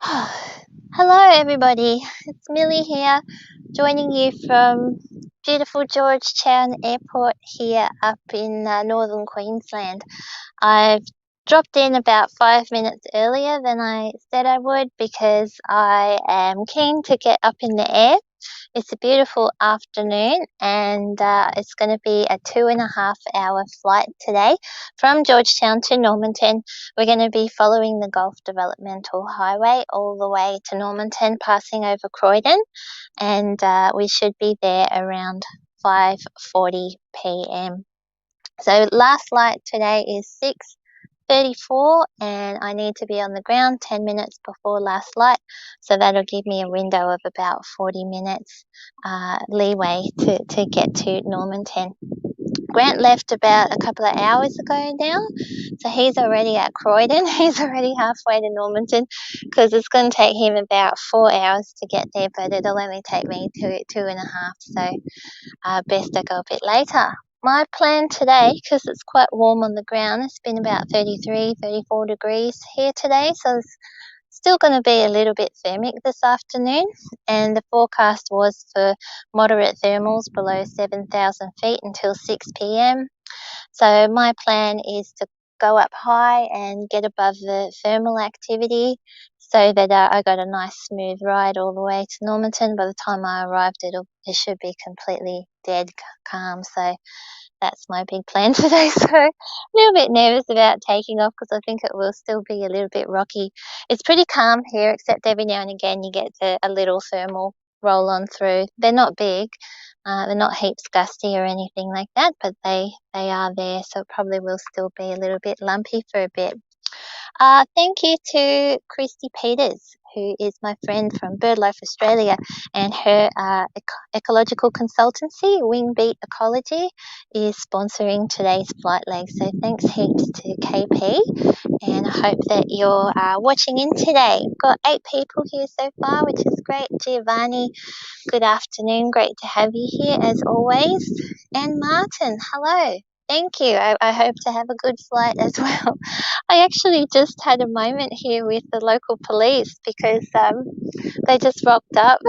Hello everybody, it's Millie here, joining you from beautiful Georgetown Airport here up in northern Queensland. I've dropped in about 5 minutes earlier than I said I would because I am keen to get up in the air. It's a beautiful afternoon and it's going to be a 2.5 hour flight today from Georgetown to Normanton. We're going to be following the Gulf Developmental Highway all the way to Normanton, passing over Croydon, and we should be there around 5:40 p.m. So last flight today is 6:34 and I need to be on the ground 10 minutes before last flight, so that'll give me a window of about 40 minutes leeway to get to Normanton. Grant left about a couple of hours ago now, so he's already at Croydon. He's already halfway to Normanton because it's going to take him about 4 hours to get there, but it'll only take me two and a half, so best I go a bit later. My plan today, because it's quite warm on the ground, it's been about 33, 34 degrees here today, so it's still going to be a little bit thermic this afternoon, and the forecast was for moderate thermals below 7,000 feet until 6 p.m. So my plan is to go up high and get above the thermal activity so that I got a nice smooth ride all the way to Normanton. By the time I arrived, it should be completely dead calm. So that's my big plan today. So a little bit nervous about taking off because I think it will still be a little bit rocky. It's pretty calm here, except every now and again you get a little thermal roll on through. They're not big, they're not heaps gusty or anything like that, but they are there, so it probably will still be a little bit lumpy for a bit. Thank you to Christy Peters, who is my friend from BirdLife Australia, and her ecological consultancy, Wingbeat Ecology, is sponsoring today's flight leg. So thanks heaps to KP, and I hope that you're watching in today. We've got 8 people here so far, which is great. Giovanni, good afternoon. Great to have you here as always. And Martin, hello. Thank you. I hope to have a good flight as well. I actually just had a moment here with the local police because they just rocked up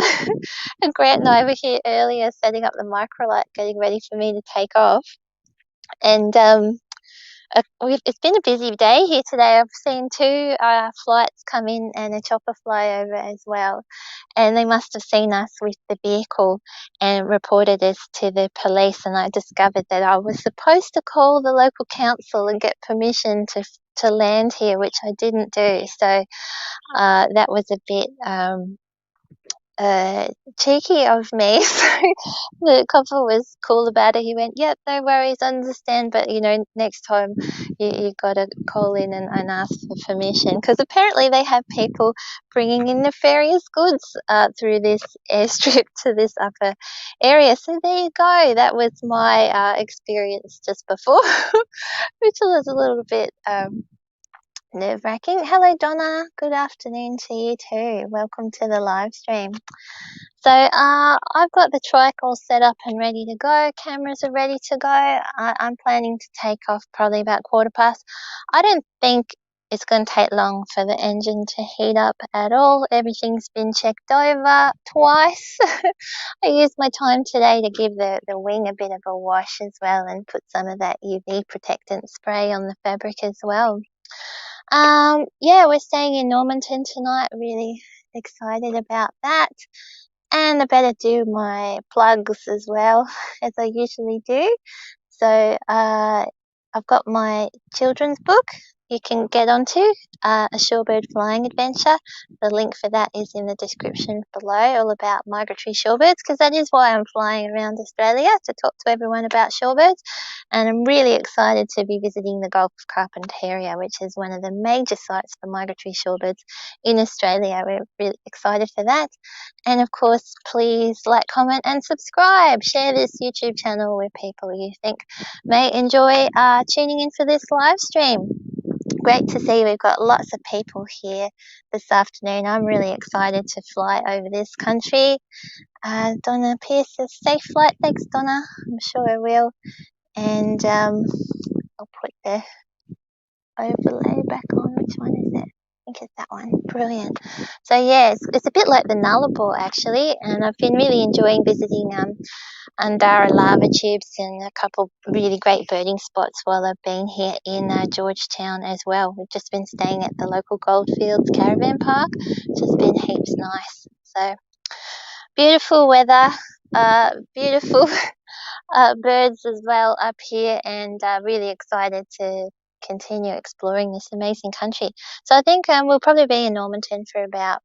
and Grant and I were here earlier setting up the microlight, getting ready for me to take off. And it's been a busy day here today. I've seen 2 flights come in and a chopper fly over as well. And they must have seen us with the vehicle and reported us to the police. And I discovered that I was supposed to call the local council and get permission to land here, which I didn't do. So that was a bit cheeky of me. So the copper was cool about it. He went, yep, no worries, understand, but next time you got to call in and ask for permission, because apparently they have people bringing in nefarious goods through this airstrip to this upper area. So there you go. That was my experience just before, which was a little bit nerve-wracking. Hello Donna, good afternoon to you too. Welcome to the live stream. So I've got the trike all set up and ready to go. Cameras are ready to go. I'm planning to take off probably about 1:15. I don't think it's going to take long for the engine to heat up at all. Everything's been checked over twice. I used my time today to give the wing a bit of a wash as well and put some of that UV protectant spray on the fabric as well. Yeah, we're staying in Normanton tonight. Really excited about that. And I better do my plugs as well, as I usually do. So I've got my children's book you can get onto, A Shorebird Flying Adventure. The link for that is in the description below, all about migratory shorebirds, because that is why I'm flying around Australia, to talk to everyone about shorebirds. And I'm really excited to be visiting the Gulf of Carpentaria, which is one of the major sites for migratory shorebirds in Australia. We're really excited for that. And of course, please like, comment and subscribe. Share this YouTube channel with people you think may enjoy tuning in for this live stream. Great to see we've got lots of people here this afternoon. I'm really excited to fly over this country. Donna Pierce says, safe flight. Thanks, Donna. I'm sure I will. And I'll put the overlay back on. Which one is it? I think it's that one. Brilliant. So yeah, it's a bit like the Nullarbor actually, and I've been really enjoying visiting Andara lava tubes and a couple really great birding spots while I've been here in Georgetown as well. We've just been staying at the local Goldfields Caravan Park, which has been heaps nice. So beautiful weather, beautiful birds as well up here, and really excited to continue exploring this amazing country. So I think we'll probably be in Normanton for about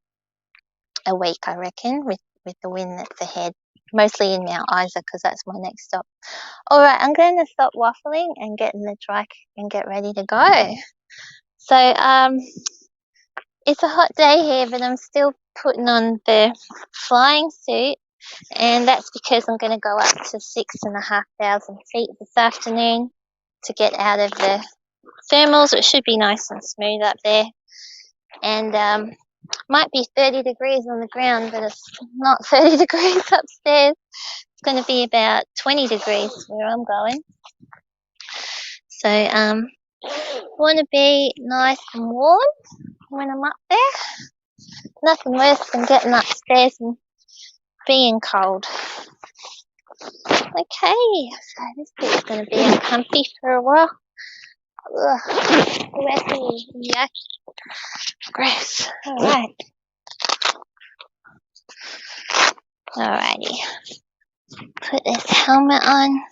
a week, I reckon, with the wind that's ahead, mostly in Mount Isa because that's my next stop. All right, I'm going to stop waffling and get in the trike and get ready to go. So it's a hot day here, but I'm still putting on the flying suit, and that's because I'm going to go up to 6,500 feet this afternoon to get out of the thermals. It should be nice and smooth up there, and might be 30 degrees on the ground, but it's not 30 degrees upstairs. It's going to be about 20 degrees where I'm going. So want to be nice and warm when I'm up there. Nothing worse than getting upstairs and being cold. Okay, so this bit's going to be uncomfy for a while. Ugh, wet, yuck, gross. Alright. Alrighty. Put this helmet on.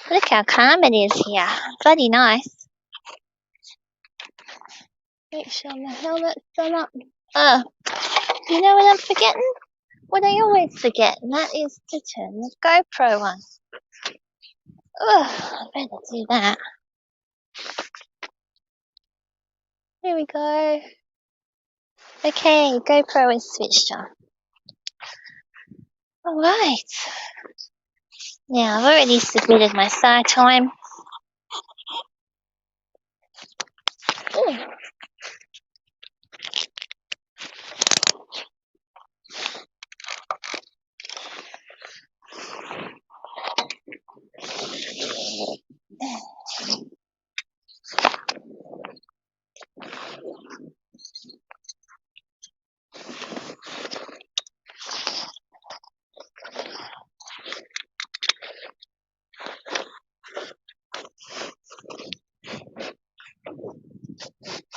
Look how calm it is here. Bloody nice. Make sure my helmet's done up. You know what I'm forgetting? What I always forget, and that is to turn the GoPro on. I better do that. Here we go. Okay, GoPro is switched on. Alright. Now, I've already submitted my SAR time. Ooh.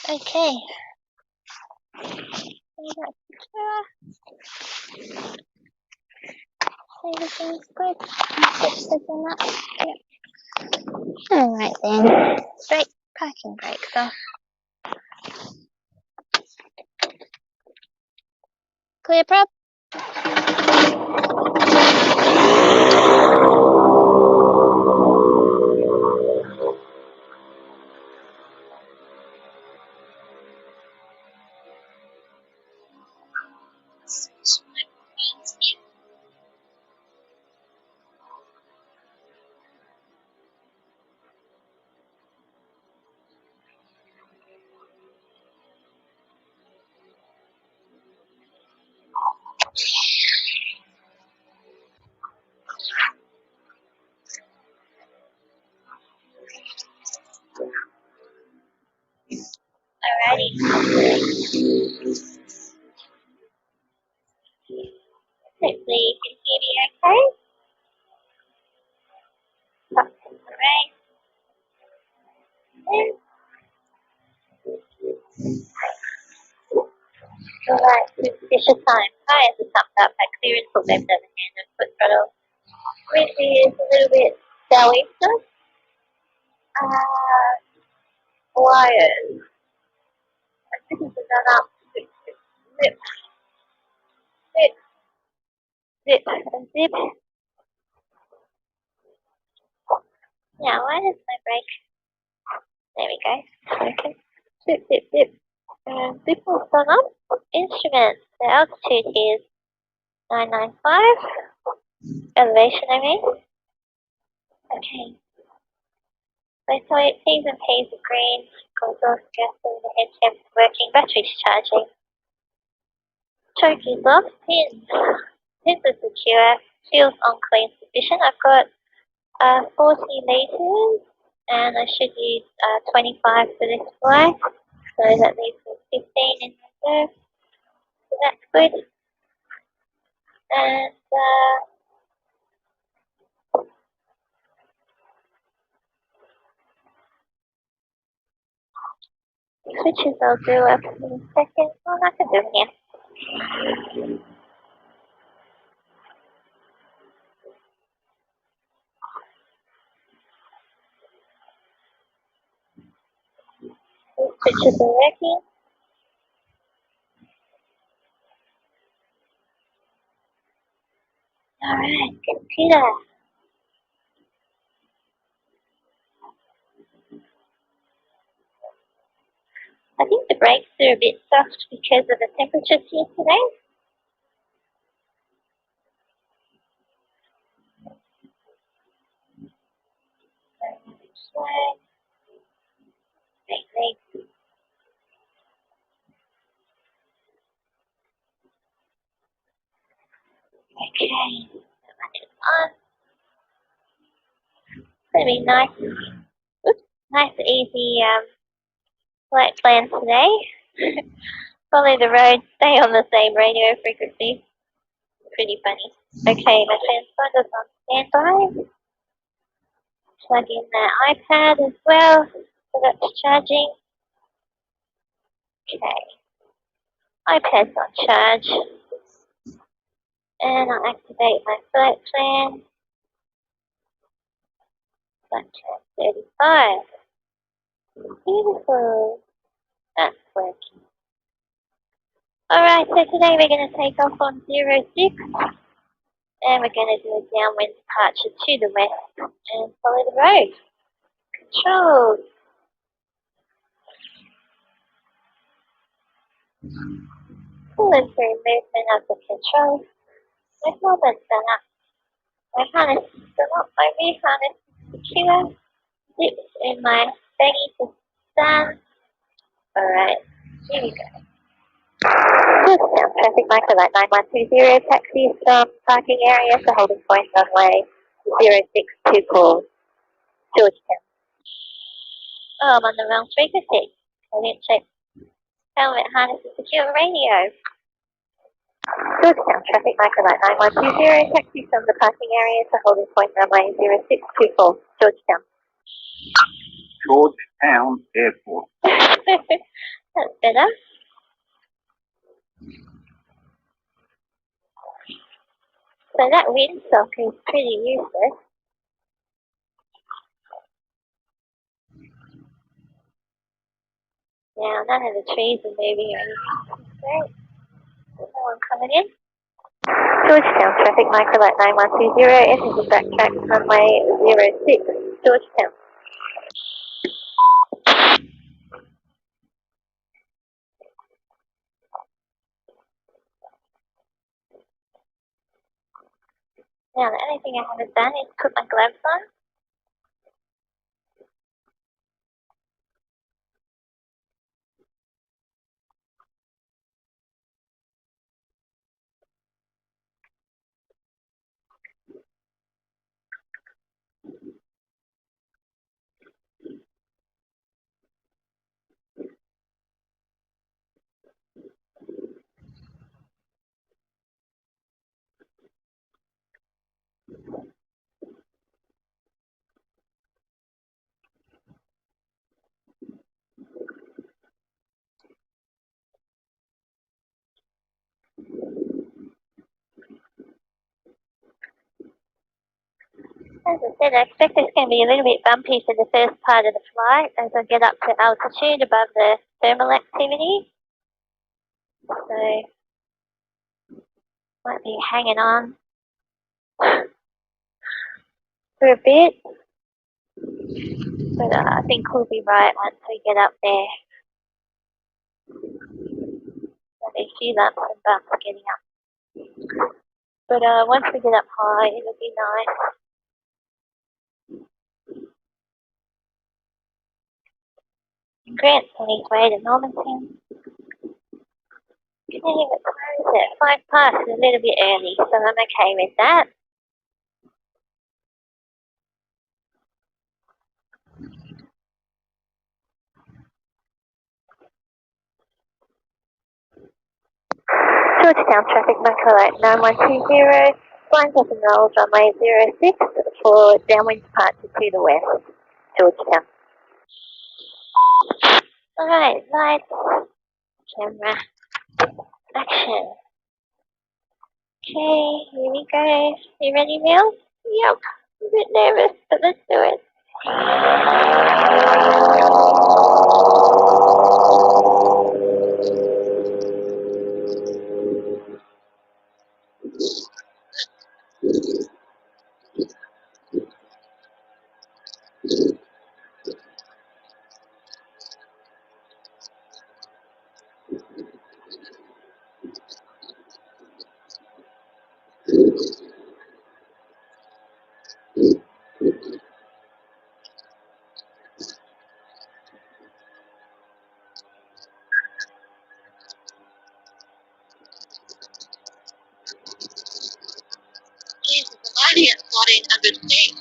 Okay. Everything's good. Alright then. Brake, parking brakes off. Clear prop. Alrighty. Hopefully you can hear me okay. Alright. Alright, suspicious time. Tires are thumbed up. I clear and put left over hand and foot throttle. Wind is a little bit southeaster. Wires. I think it's done up. Zip, zip, zip, and zip. Now, why does my brake? There we go. Okay. Zip, zip, zip. Zip all done up. Instruments. The altitude here is 995. Elevation, I mean. Okay. So it T's and P's are green. Goes off, gas in the head temp's working. Battery's charging. Choke is off. Pins. Pins are secure. Fuel's on clean sufficient. I've got 40 litres and I should use 25 for this flight. So that leaves me staying in reserve, so that's good. And switches I'll do up in a second. Well, I can do them here. Switches are working. Alright, computer. I think the brakes are a bit soft because of the temperatures here today. Okay, on. It's gonna be nice, nice easy flight plan today. Follow the road, stay on the same radio frequency. Pretty funny. Okay, my transporter's on standby. Plug in the iPad as well, so that's charging. Okay, iPad's on charge. And I'll activate my flight plan. Flight plan 35. Beautiful. That's working. Alright, so today we're going to take off on 06. And we're going to do a downwind departure to the west and follow the road. Controls. Pull and through movement of the controls. My helmet's done up. My harness is done up. My rear harness is secure. Zips in my baggy to stand. Alright, here we go. Georgetown, traffic marker light 9120, taxi from parking area to holding point runway 0624, Georgetown. Oh, I'm on the wrong frequency. I didn't check helmet harness and secure radio. Georgetown, traffic marker light 9120, taxi from the parking area to holding point runway 0624, Georgetown. Georgetown Airport. That's better. So that windsock is pretty useless. Now, none of the trees are moving or anything. Great. There's no one coming in. Georgetown, traffic microlight 9120, enters backtrack runway 06, Georgetown. Now, the only thing I haven't done is put my gloves on. As I said, I expect it's going to be a little bit bumpy for the first part of the flight as I get up to altitude above the thermal activity. So, might be hanging on for a bit. But I think we'll be right once we get up there. There'll be a few lumps and bumps getting up. But once we get up high, it'll be nice. Grant's on his way to Normanton. Okay, what time is it? 5 past, a little bit early, so I'm okay with that. Georgetown traffic, Micro Light 9120, flying up and rolls runway 06 for downwind departure to the west, Georgetown. Alright, lights, camera, action. Okay, here we go. You ready, Mel? Yep. I'm a bit nervous, but let's do it. Jesus, I'm only at 1400 feet.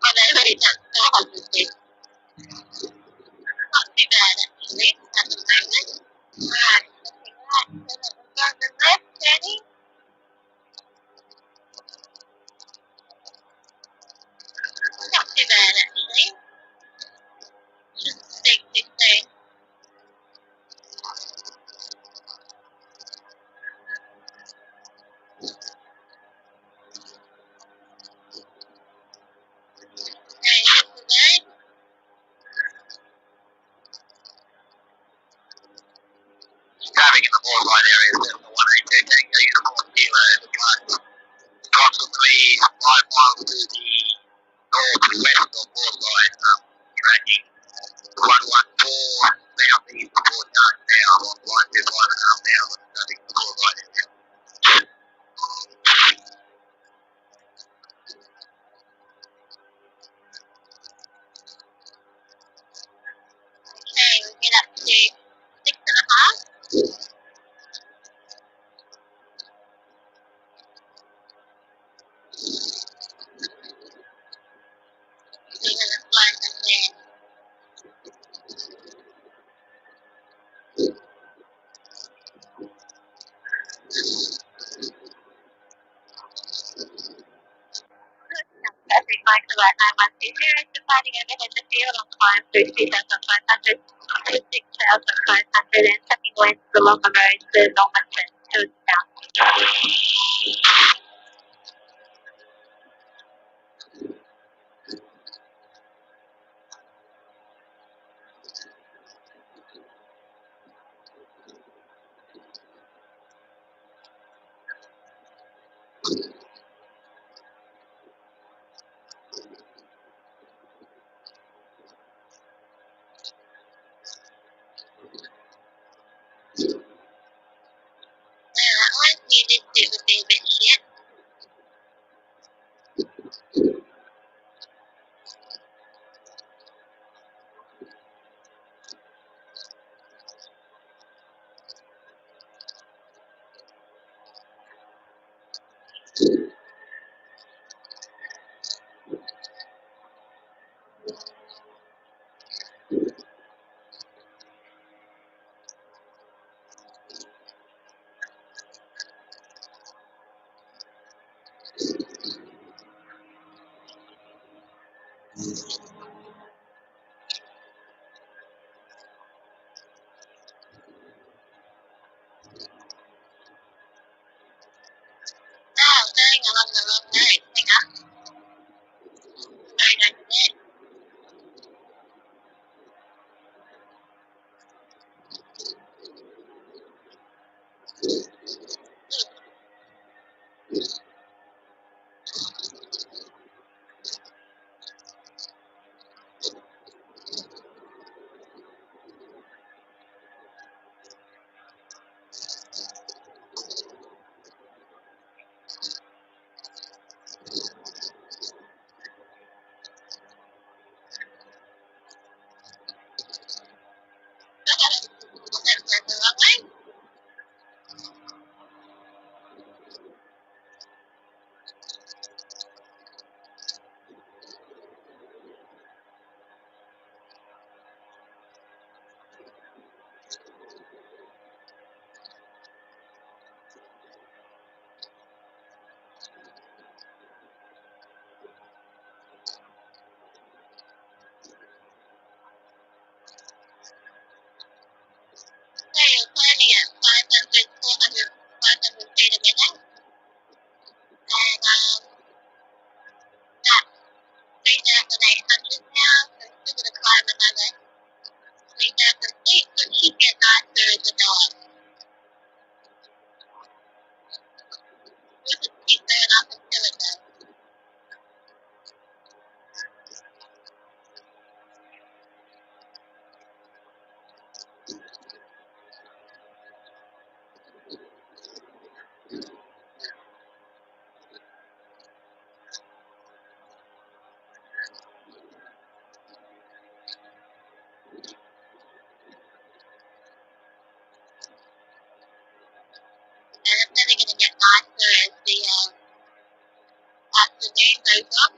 My neighbour is at 400 feet. Not too bad, actually, at the moment. Right, looking right, so that we're going to the left, turning. Not too bad, actually. Just stick this thing. Okay, yesterday. Traffic in the borderline area is the 182 Tango Uniform Kilo, approximately 5 miles to the northwest of Northside, tracking 114 southeast before touchdown on line 5.5 hours, traffic in the borderline area. Okay, we get up to 6.5. We're going to fly from there. Traffic Michael at 9120, departing overhead the field on climb through 2,500 to 6,500 and taking west along the road to Normanton, Georgetown. Well, I knew this bit would be a bit shit. Oh, going along the wrong road. Hang on. Road over there. That went the wrong way. nicer as the afternoon goes on.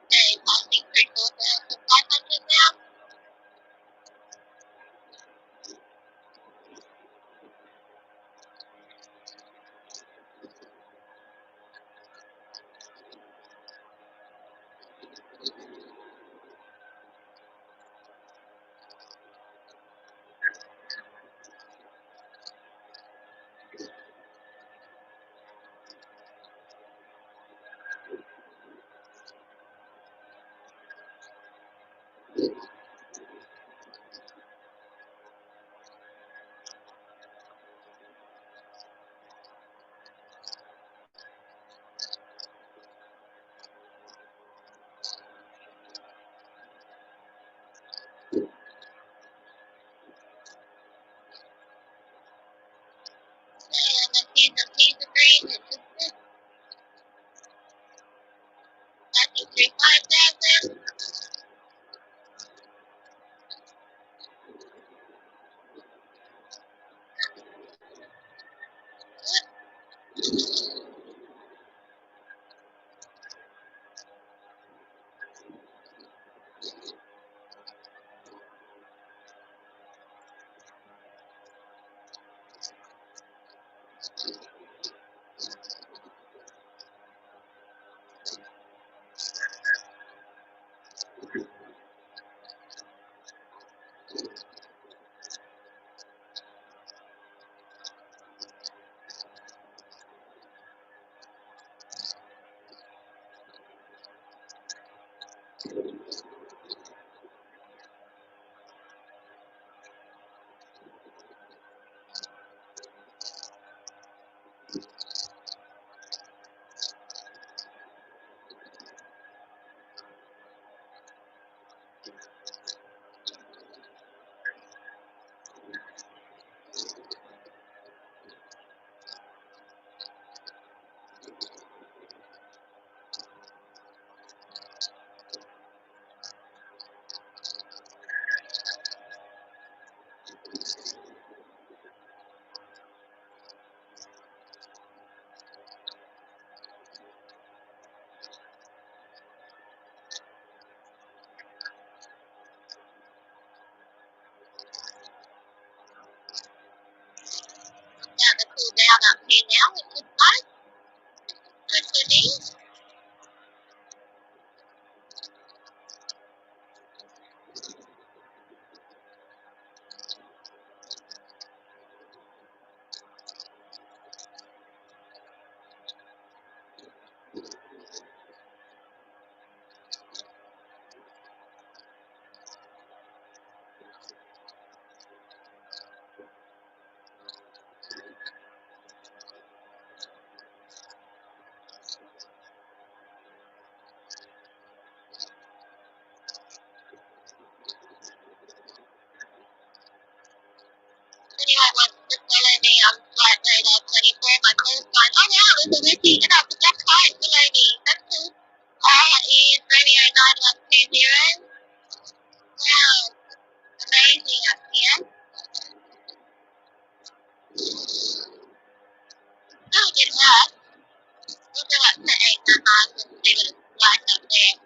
Okay, passing through 4,500 now. And let's use some pizza green. It's just good. Passing through 5,000. Now to cool down up here now, which is nice. Good for me. Anyone wants to follow me on flight radar 24, my call sign. Oh wow, there's a Ricky and up the black kite below me. That's cool. Is Romeo 9120. Wow, amazing up here. Still a bit hot. We'll go up to 8.5 and see what it's like up there.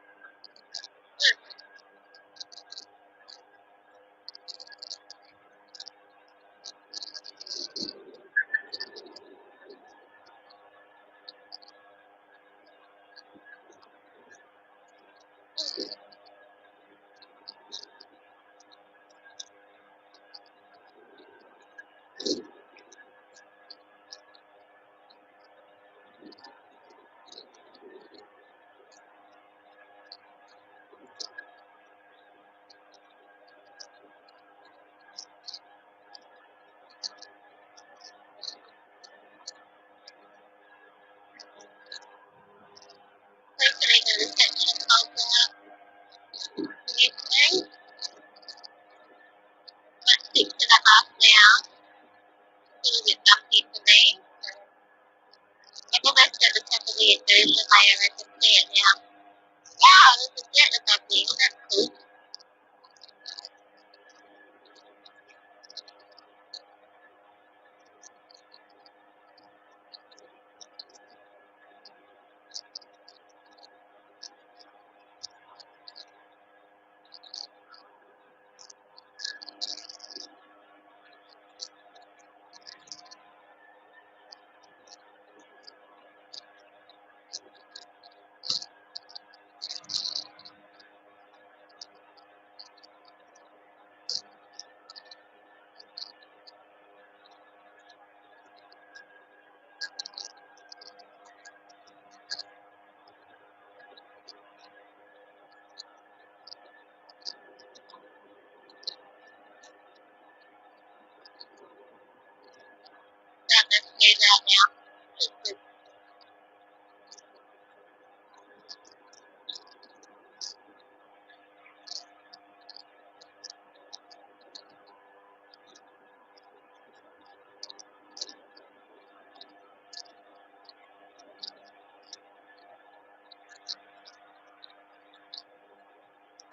out now.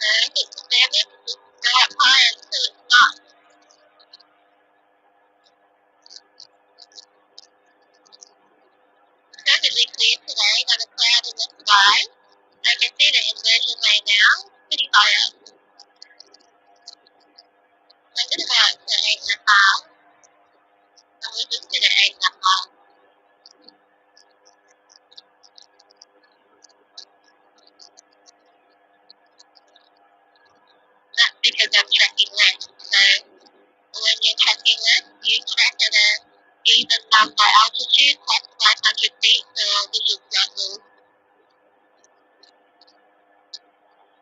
I think the damage is go up higher until it's not perfectly clear today, not a cloud in the sky. I can see the inversion right now, pretty high up. I'm going to go up to 8.5, and we'll just sit at 8.5. That's because I'm tracking left. So when you're tracking left, you track at a even by altitude, past 500 feet for visual flight rules.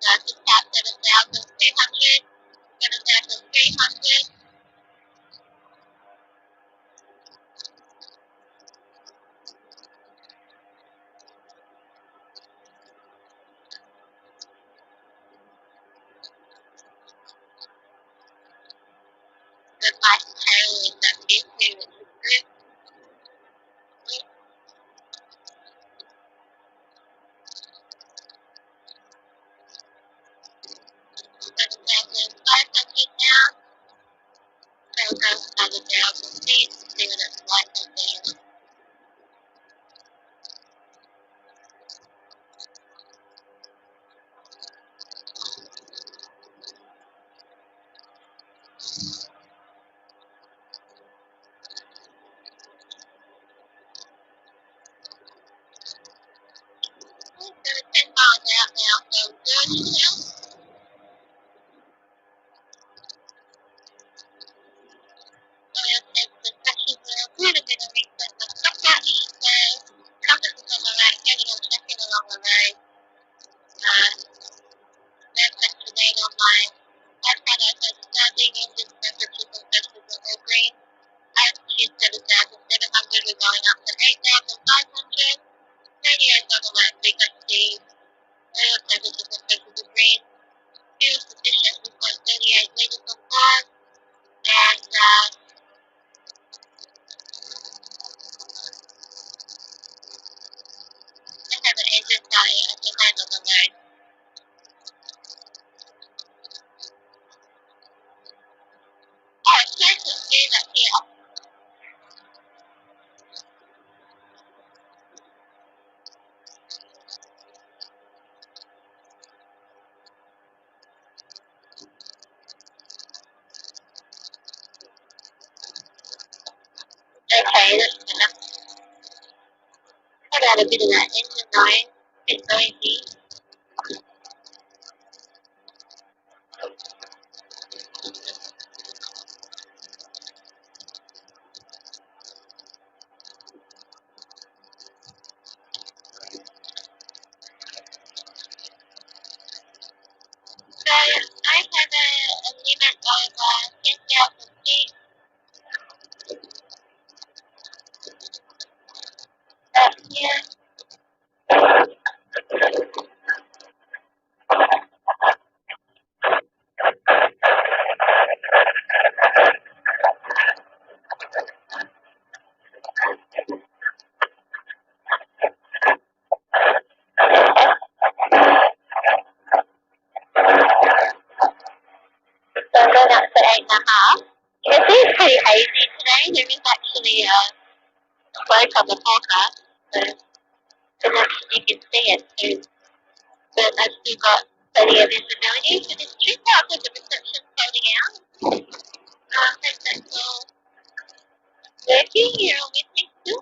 So just past 7,200, 7,300. There's nice tailwind up here too, which is good. 7,500 now. So we'll go another 1,000 feet, see what it's like up there. So we're 10 miles out now from Georgetown. Oil sensor pressures are a little bit of reset the stopwatch. So compass is on the right, heading and checking along the road. That's up to date on my iPad. I said standing engine temperatures and pressures are all green. Altitude 7,700, we're going up to 8,500. Radio's on the right frequency. Oil temperatures and pressures are green. Fuel sufficient, we've got 38 litres on board. And I have an engine failure at the land on the road. Oh, it's nice and smooth up here. Okay, that's enough. I got a bit of that engine noise, a bit noisy. So I have a limit of 10,000 feet. Here. So I'm going up to 8.5. You can see it's pretty hazy today. There is actually a smoke on the forecast, so you can see it too. But I've still got plenty of visibility for this trip. After the reception's holding out. I hope that's all working. You're all with me still?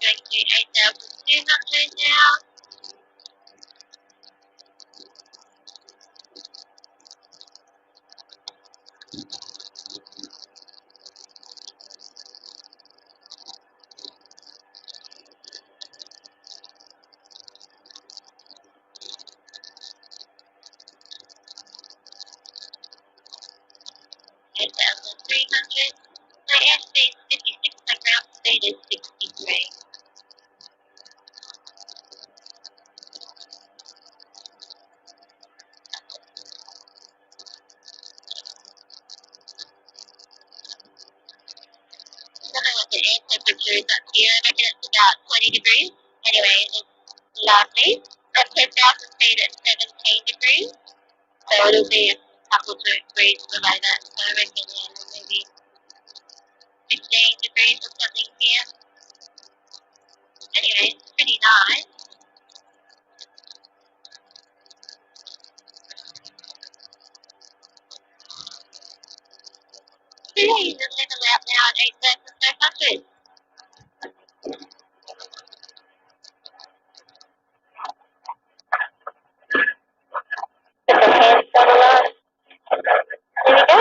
Going to 8,200. now. My airspeed is 56, my ground speed is 63. I don't know what the air temperature is up here. I reckon it's about 20 degrees. Anyway, it's lovely. At 10,000 feet at 17 degrees. So it'll be a couple of degrees below that. So I reckon maybe 15 degrees or something here. Anyway, it's pretty nice. Today's a level out now at 8,500. Put the hands on the line. There we go.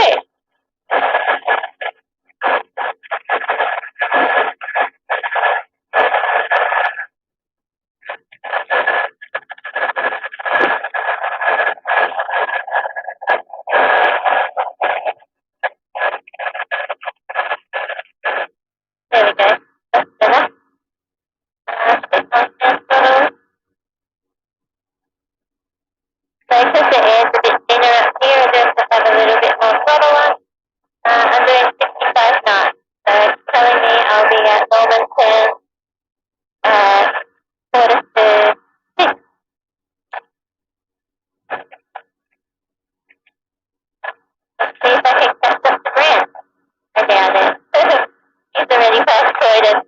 There we go. That's better. Stick my hands on. So because the air's a bit thinner up here, I just have a little bit more throttle on. I'm doing 65 knots. So it's telling me I'll be at Normanton quarter to 6. Let's see if I can catch up to Grant. I doubt it. He's already past Croydon.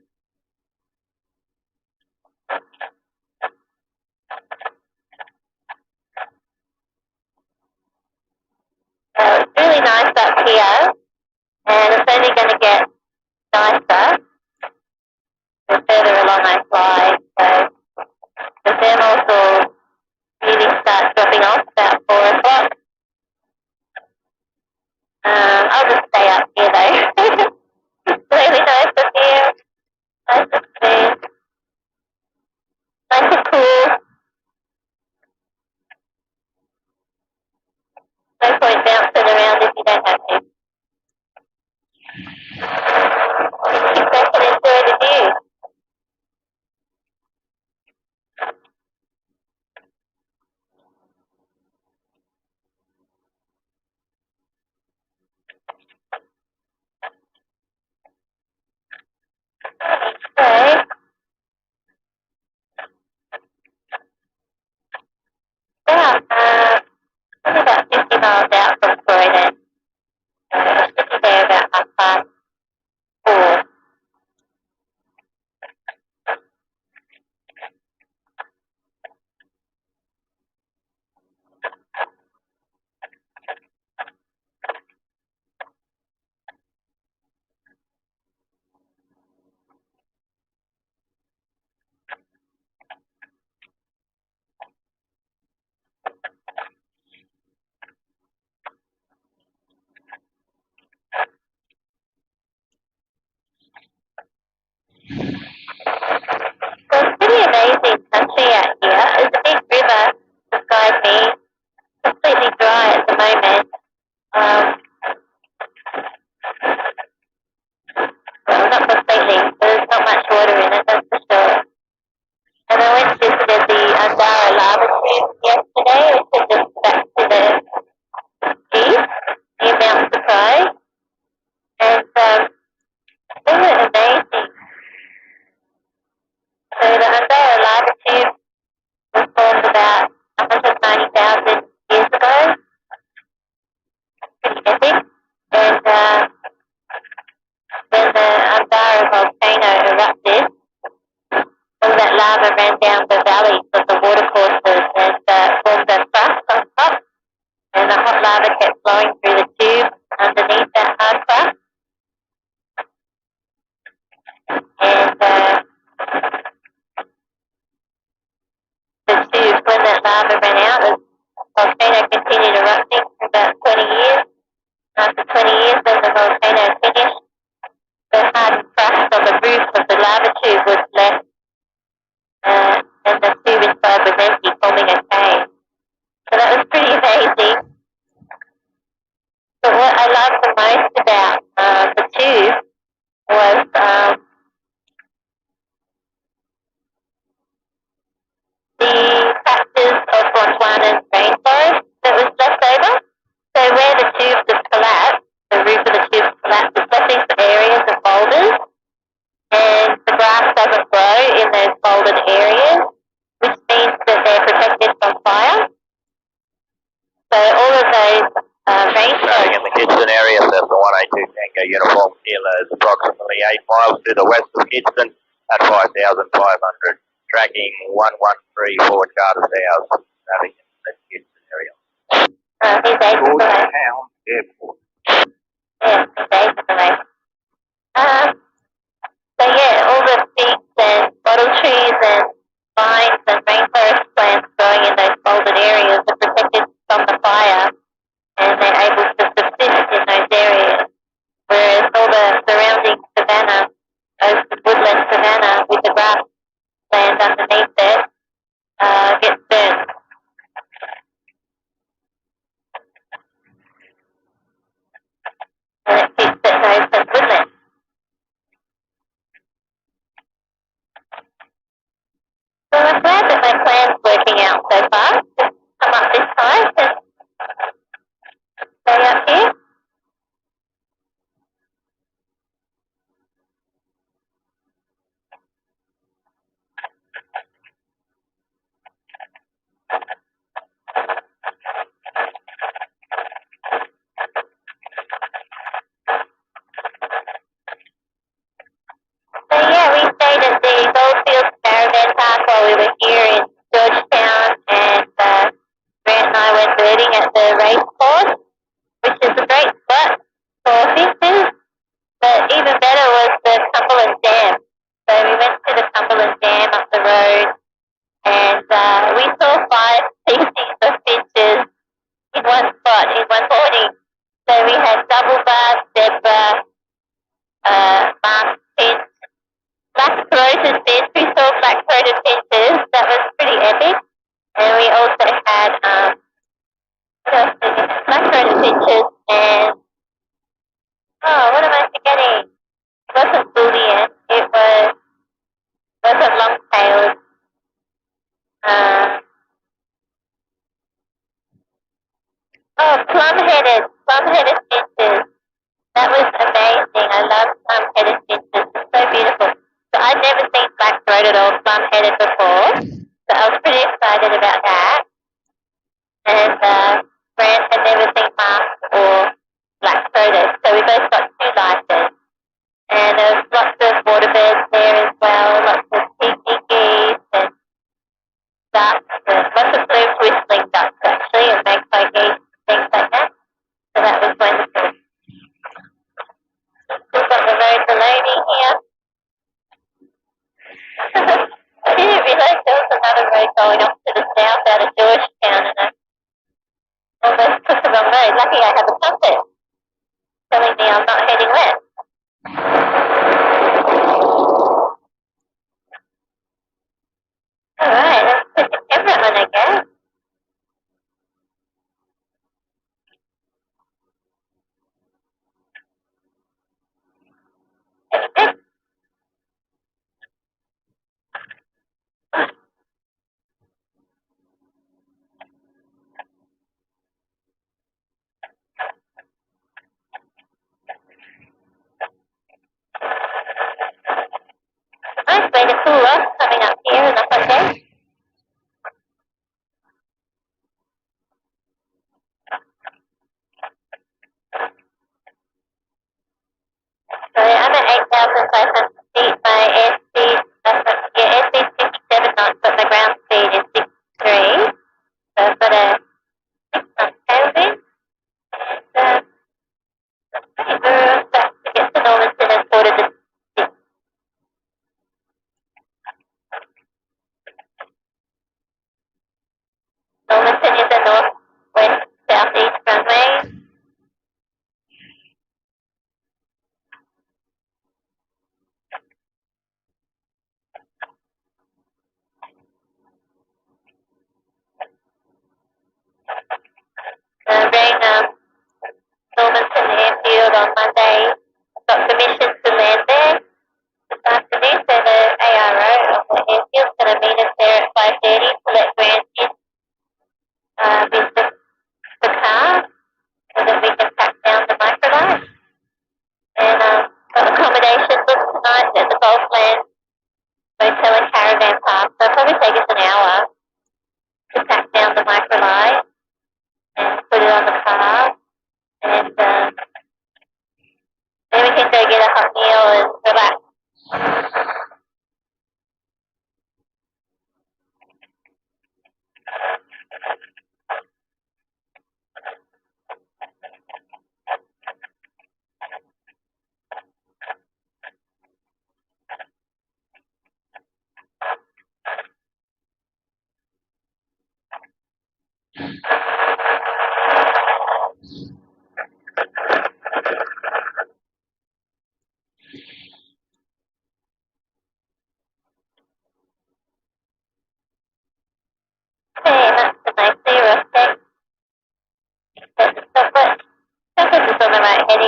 It's really nice up here, and it's only going to get nicer the further along I fly. So the thermals will really start dropping off about 4 o'clock. I'll just stay up here though. It's really nice up here. Nice and smooth. Nice and cool. No point bouncing around if you don't have to. Sit back and enjoy the view. So, I'm about 50 miles out from Croydon. I should be there about 4:30. So it's pretty amazing country out here. There's a big river beside me, completely dry at the moment. Well, not completely. There's not much water in it, that's for sure. And I went and visited the Andara lava tube yesterday, which is just back to the east, near Mount Surprise. And they were amazing. So the Andara lava tube was formed about 190,000 years ago. Pretty epic. And when the Andara volcano erupted, all that lava ran down the valleys of the watercourses and formed a crust on top, and the hot lava kept flowing through the tube underneath that hard crust. And the most about the tube was the patches of Botswana's rainforest that was left over. So where the tubes have collapsed, the roof of the tube collapsed, it's left these areas of boulders, and the grass doesn't grow in those bouldered areas, which means that they're protected from fire. So all of those rainforests... In the Kidston area, that's the 182 Tango uniform. Kilo is approximately 8 miles to the west of Kidston at 5,500. Tracking 1134 Charters House, having in the Kidston area. Georgetown Airport. Yeah, days away. So yeah, all the figs and bottle trees and vines and rainforest plants growing in those bouldered areas are protected from the fire, and they're able to subsist in those areas. Whereas all the surrounding savanna, open woodland savanna with the grass land underneath it, gets burnt. And it keeps it an open woodland. So I'm glad that my plan's working out so far. Just come up this side and stay up here. So yeah, we stayed at the Goldfields Caravan Park while we were here in Georgetown, and Grant and I went birding at the race course, which is a great spot for fishes, but even better was the Cumberland Dam. So we went to the Cumberland Dam up the road, and we saw 5 species of finches in one spot, in one morning. So we had double-barred zebra, masked finch, black-throated finch. We saw black-throated finches. That was pretty epic. And we also had, what else did we have? Black-throated finches and, what am I forgetting? It wasn't Boolean. It wasn't long-tailed. Plum-headed finches. That was amazing. I love plum-headed finches. It's so beautiful. So I'd never seen black-throated or plum-headed before, so I was pretty excited about that. And Grant had never seen masked or black-throated, so we both got 2 licenses. And there was lots of water birds there as well, lots of tiki geese and ducks, and lots of blue whistling ducks actually, and magpie geese, things like that. So that was wonderful. We've got the road below me here. I didn't realise there was another road going off to the south out of Georgetown, and I almost took the wrong road. Lucky I have a compass telling me I'm not heading west. Alright, let's put the camera on, I guess. Okay.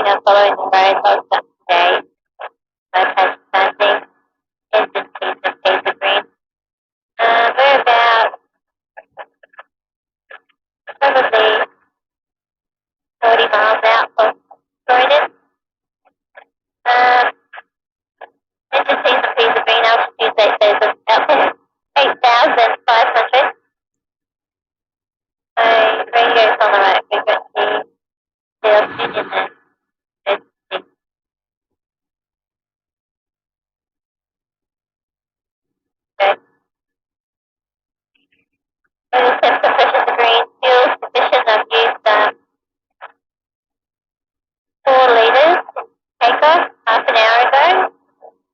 driving and following the road logs up today. I've had passing engine piece of hazy green. We're about probably 40 miles out of Croydon. Engine piece of green altitude they say is about 8,500. So radio's on the right frequency. The oxygen in there. Good. The temperature of green fuel sufficient. I've used 4 litres takeoff half an hour ago.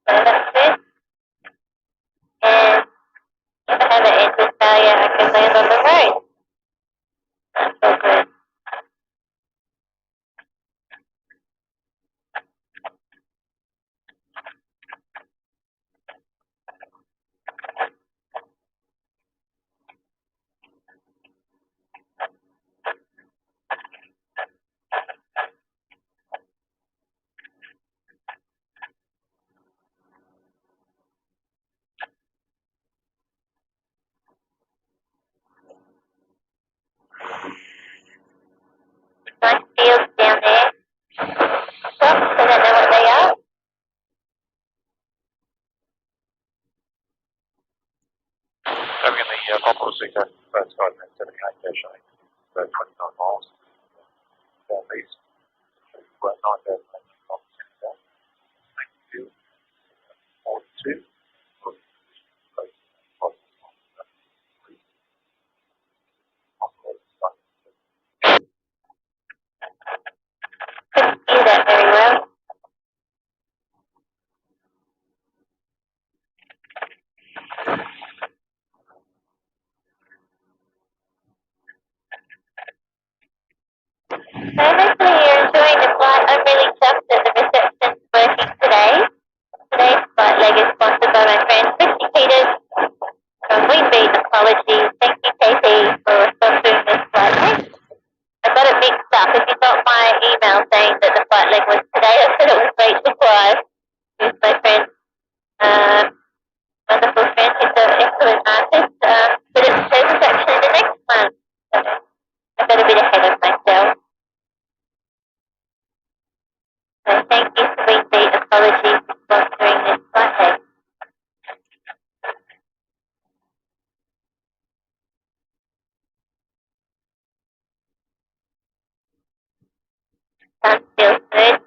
So that's good. And if I have an engine failure, I can land on the road. That's all good. Nice fields down there. Shops, I don't know what they are. Having in the poplar sector, that's got 78 actually, so 29 miles southeast, about 9,000 miles. Thank you. 42. Couldn't hear that very well. So hopefully you're enjoying the flight. I'm really chuffed that the reception's working today. Today's flight leg is sponsored by my friend Christy Peters from Wingbeat Apology. Thank you, KP, for sponsoring this flight leg. I got it mixed up. If you got my email saying that the flight leg was today, I said it was Rachel Clive, who's my friend, wonderful friend. He's an excellent artist, but it says it's actually the next month. So I got a bit ahead of myself. So thank you to Wingbeat Apology for sponsoring this flight leg. Sun feels good.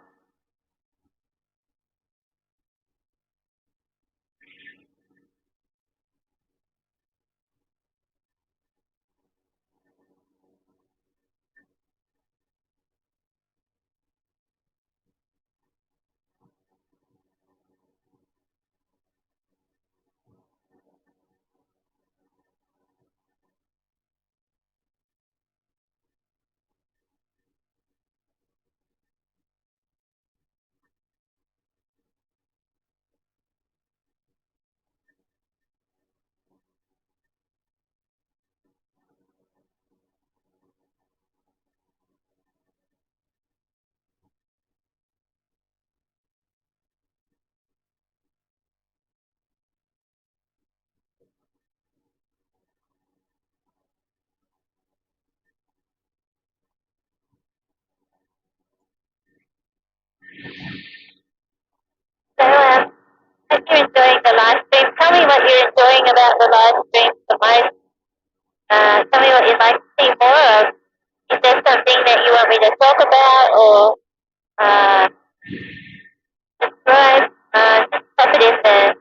So hope you're enjoying the live stream. Tell me what you're enjoying about the live stream the most. Tell me what you'd like to see more of. Is there something that you want me to talk about or describe? Just pop it in the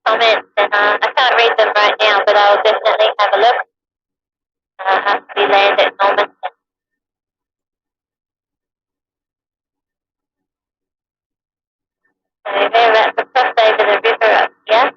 comments, and I can't read them right now, but I'll definitely have a look after we land at Normanton. So they're at the cross over the river up here.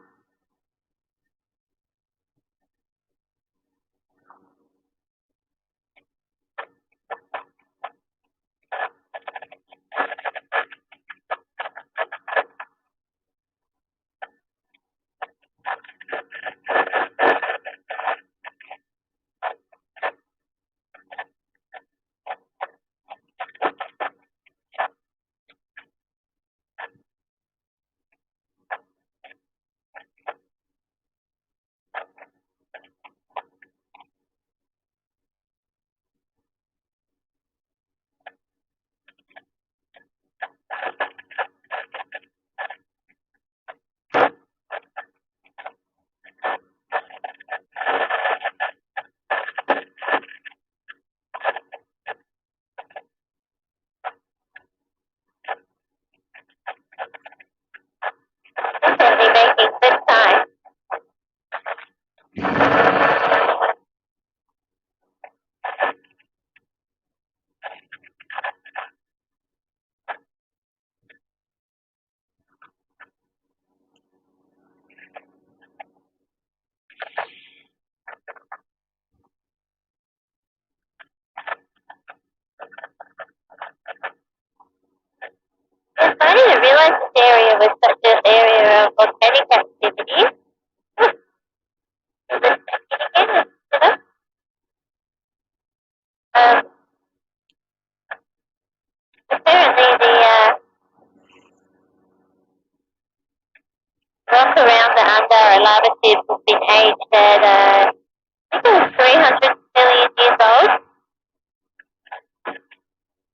spaceship has been aged at, I think it was 300 million years old.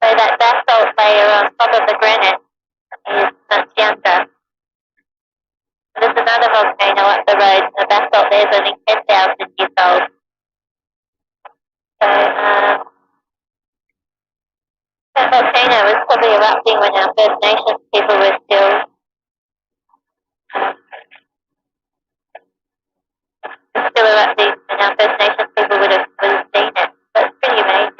So that basalt layer on top of the granite is much younger. There's another volcano up the road, and the basalt there is only 10,000 years old. So, that volcano was probably erupting when our First Nations people were still erupting, and our First Nations people would have seen it. So it's pretty amazing.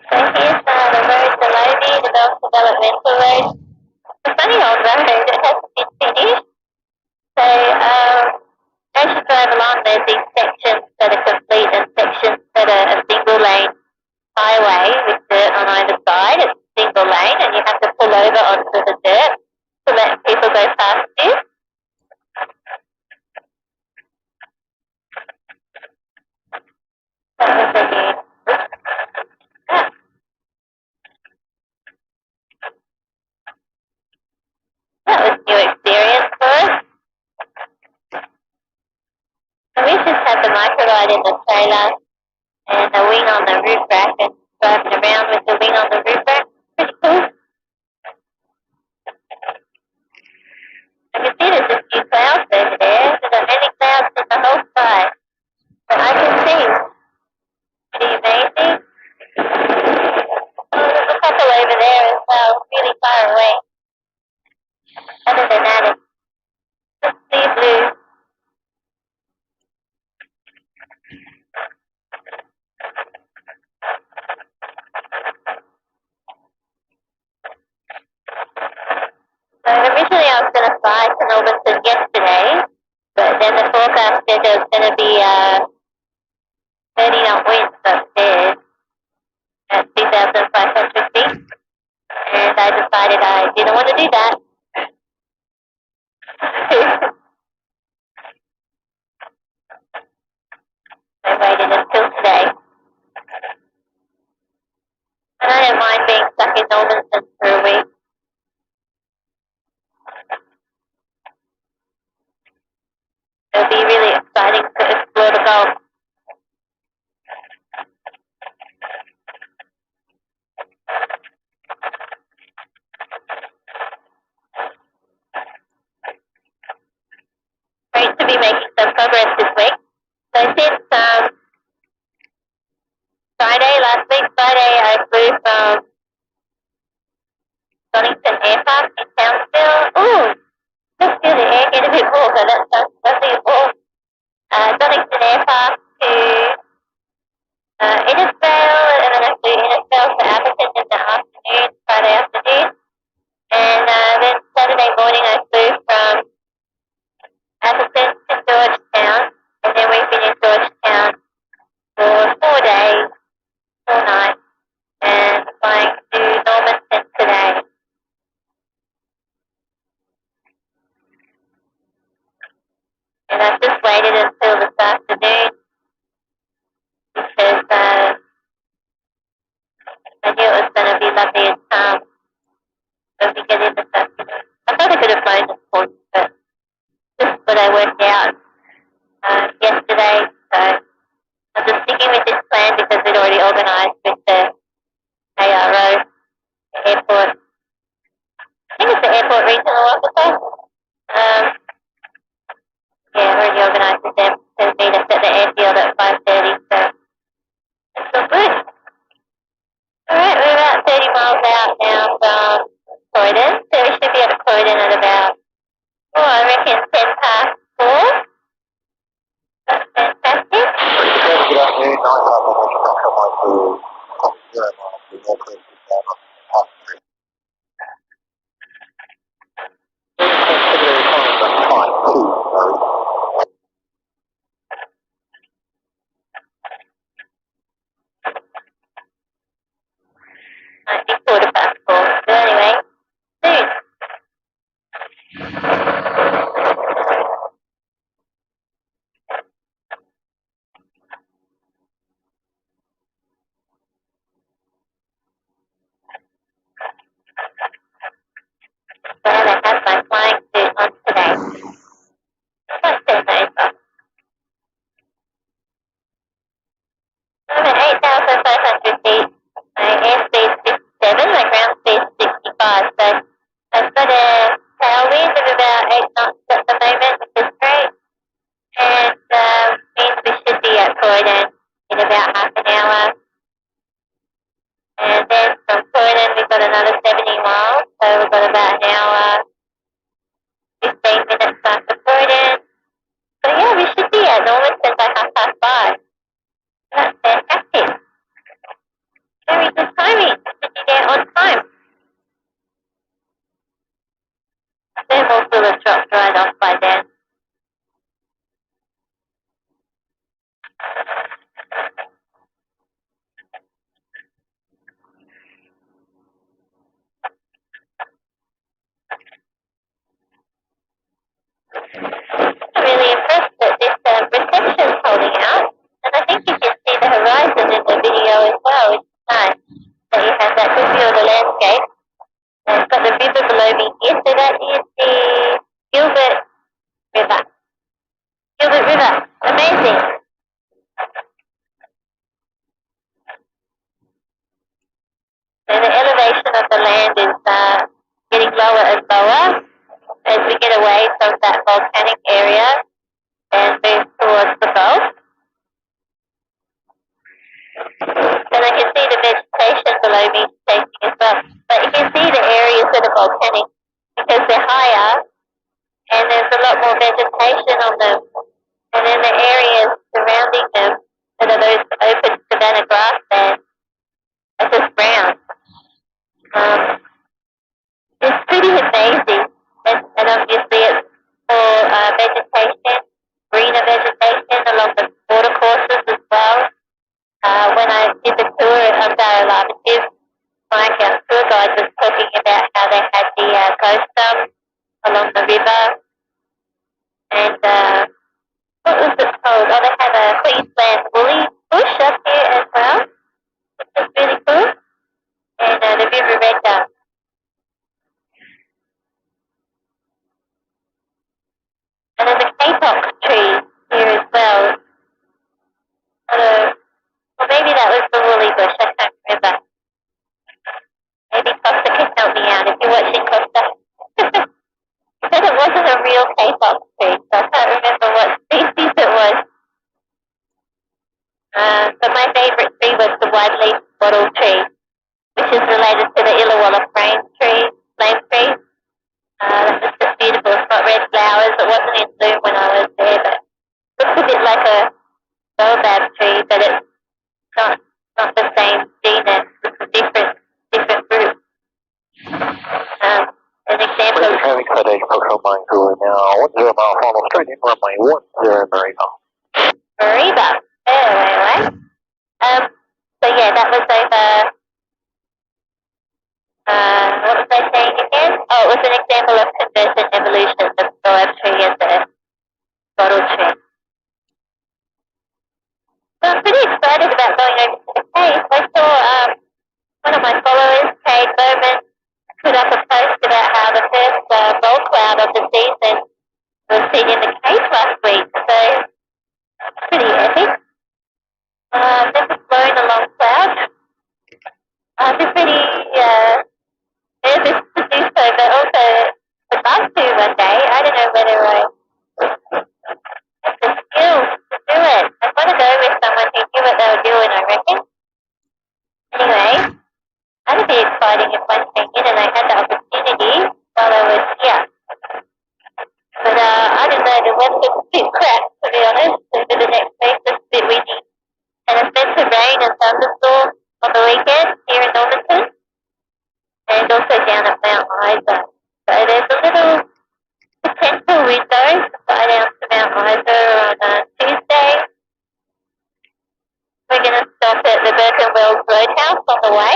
So here's the road below me, the Gulf Developmental Road. It's a funny old road, it hasn't been finished. So as you drive along, there's these sections that are complete and sections that are a single lane highway with dirt on either side. It's a single lane and you have to pull over onto the dirt to let people go past you. That was a new That was a new experience for us. And we just had the micro ride in the trailer and a wing on the roof rack and driving around with the wing on the roof rack. Pretty cool. I can see there's a few clouds over there. There's not many clouds in the whole sky. But I can see. Pretty amazing. Oh, there's a couple over there as well, really far away. Other than that, it's just sea blue. So originally I was going to fly to Normanton yesterday, but then the forecast said there was going to be 30 knot winds upstairs at 2,500 feet, and I decided I didn't want to do that. I waited until today. And I don't mind being stuck in Normanton for a week. It'll be really exciting to explore the Gulf. Great to be making some progress this week. So since last week Friday, I flew from Donington Airpark in Townsville. Ooh, just feel the air get a bit warmer. That sounds lovely and warm. Donington Airpark to Innisfail, and then I flew Innisfail to Abbotsford in the afternoon, Friday afternoon. And then Saturday morning I flew from Abbotsford to Georgetown, and then we've been in Georgetown for 4 days, 4 nights, and flying to Normanton today. And I've just waited until this afternoon because I knew it was going to be lovely and calm when we get in this afternoon. I thought I could have flown this morning, but this is what I worked out yesterday, so I'm just sticking with this plan because we'd already organised with the ARO, the airport. I think it's the airport regional officer. Yeah, already organised with them to meet us at the airfield at 5:30, so it's all good. Alright, we're about 30 miles out now from Croydon, so we should be at Croydon at about, I reckon 10 past 4. will have dropped right off by then. I'm really impressed that this reception's holding out, and I think you can see the horizon in the video as well, which is nice. So you have that good view of the landscape, and it's got the river below me here, so that is the Gilbert River. Gilbert River, amazing. So the elevation of the land is getting lower and lower as we get away from that volcanic area and move towards the Gulf. And I can see the vegetation below me changing as well. But you can see the areas that are volcanic because they're higher and there's a lot more vegetation on them. And then the areas surrounding them that are those open savanna grasslands are just brown. It's pretty amazing. And obviously it's all vegetation, greener vegetation along the water courses as well. When I did the tour at Daralabative, my tour guide was talking about how they had the coast along the river. And what was it called? Oh, they have a Queensland woolly bush up here as well, which is really cool. And the river red dove. And there's a kapok tree here as well. Well, maybe that was the woolly bush, I can't remember. Maybe Costa can help me out if you're watching Costa. He said it wasn't a real kapok tree, so I can't remember what species it was. But my favourite tree was the wide-leaf bottle tree, which is related to the Illawalla flame tree. That was just beautiful. It's got red flowers. It wasn't in bloom when I was there, but it looks a bit like a baobab tree, but it's not the same genus. It's a different group. An example. Traffic Citation Foxtrot Mine Cooler now, 10 mile final straight in runway 10 Mariba. Mariba. Anyway. So yeah, that was over. What was I saying again? Oh, it was an example of convergent evolution, the baobab tree and the bottle tree. So I'm pretty excited about going over to the cave. I saw one of my followers, Craig Bowman, put up a post about how the first bowl cloud of the season was seen in the cave last week. So pretty epic. Never flown a long cloud. I'm just pretty nervous to do so, but also would love to one day. I don't know whether I have the skills to do it. I want to go with someone who knew what they were doing, I reckon. Anyway, that would be exciting if one came in and I had the opportunity while I was here. But I don't know, the weather's a bit crap, to be honest, over the next week. It's a bit windy. And it's meant to rain and thunderstorms on the weekend here in Normanton and also down at Mount Isa. So there's a little potential window to fly down to Mount Isa on Tuesday. We're going to stop at the Burke and Wells Roadhouse on the way.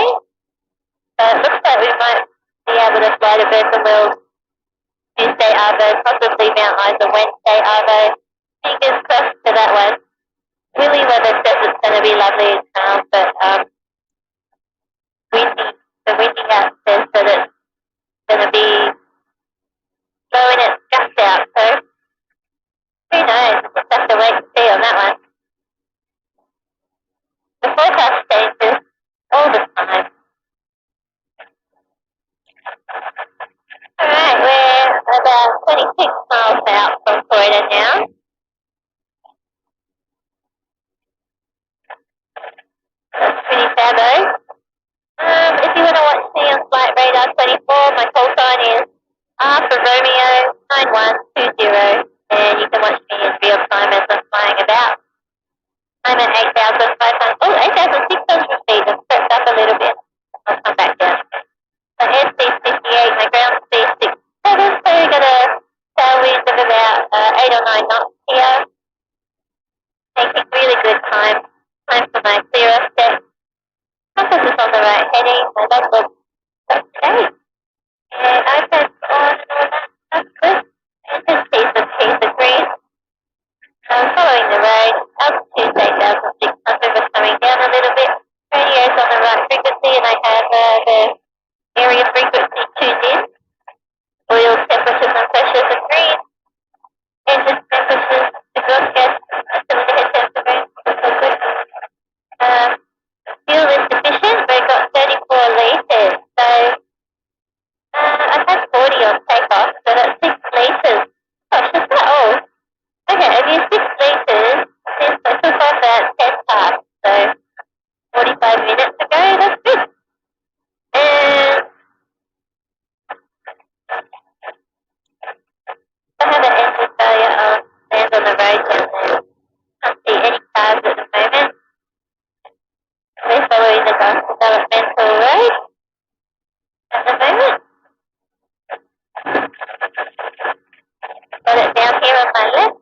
So it looks like we might be able to fly to Burke and Wells Tuesday Arvo, possibly Mount Isa Wednesday Arvo. Fingers crossed for that one. Willy weather says it's going to be lovely and calm, but the windy out says that it's going to be blowing its guts out, so who knows, we'll just have to wait and see on that one. The forecast changes all the time. Alright, we're about 26 miles out from Croydon now. That's pretty fabulous. If you want to watch me on Flight Radar 24, my call sign is R for Romeo 9120, and you can watch me in real time as I'm flying about. I'm at 8,600 feet. I've stepped up a little bit. I'll come back down. So airspeed 58, my ground speed 67, so we've got a or 9 knots here. Making really good time. Time for my clearer step. Compass is on the right heading, so that looks okay. And iPad's on and all that. That's good. And just piece of green. Following the road, altitude 8,600, but coming down a little bit. Radio's on the right frequency, and I have the area frequency tuned in. Oil temperatures and pressures are green. Engine temperatures, exhaust gas, cylinder head temperature, also good. Fuel is sufficient. We've got 34 litres, so I've had 40 on takeoff, so that's 6 litres. Gosh, that's not all. Okay, I've used 6 litres since I took off at 10 past, so 45 minutes ago. That's good. And I have an engine failure. I'll land on the road down there. Can't see any cars at the moment. We're following the Gulf Developmental Road at the moment. Got it down here on my left.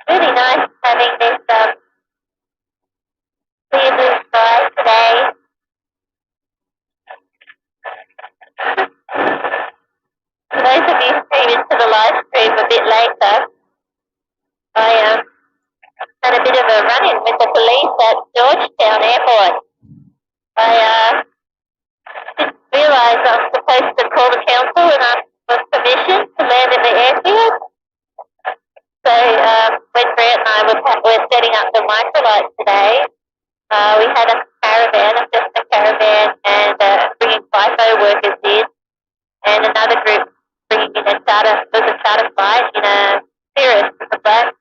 Really nice having this clear blue sky today. For those of you who came into the live stream a bit later, I had a bit of a run-in with the police at Georgetown Airport. I didn't realise I was supposed to call the council and ask for permission to land at the airfield. So when Brett and I were setting up the microlight today, we had a caravan, a Cessna caravan, and bringing FIFO workers in, and another group bringing in a charter flight in a Cirrus, a black.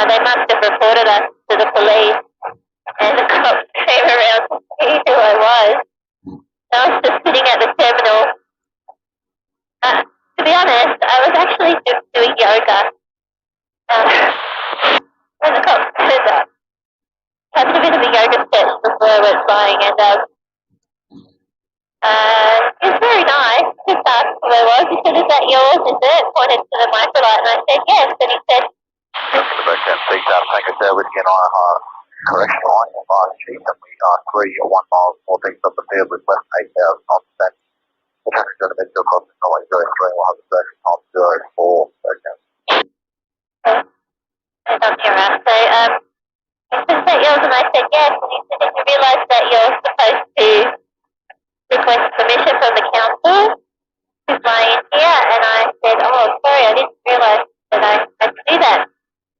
They must have reported us to the police, and the cops came around to see who I was. I was just sitting at the terminal. To be honest, I was actually just doing yoga. When the cops turned up, having a bit of a yoga stretch before I went flying, and it was very nice. Just asked who I was. He said, "Is that yours? Is it?" Pointed to the microlight, and I said, "Yes." And he said, Breakdown, speak down, take us there with you, correction line, 5G, and we are 3 or 1 mile northeast of the field with less 8,000 knots. Then the traffic going to be still crossing the way 03, 130 times 04, breakdown. I don't hear us. So, is that yours? And I said, yes. And he said, did you realise that you're supposed to request permission from the council to fly in here? And I said, oh, sorry, I didn't realise that I had to do that.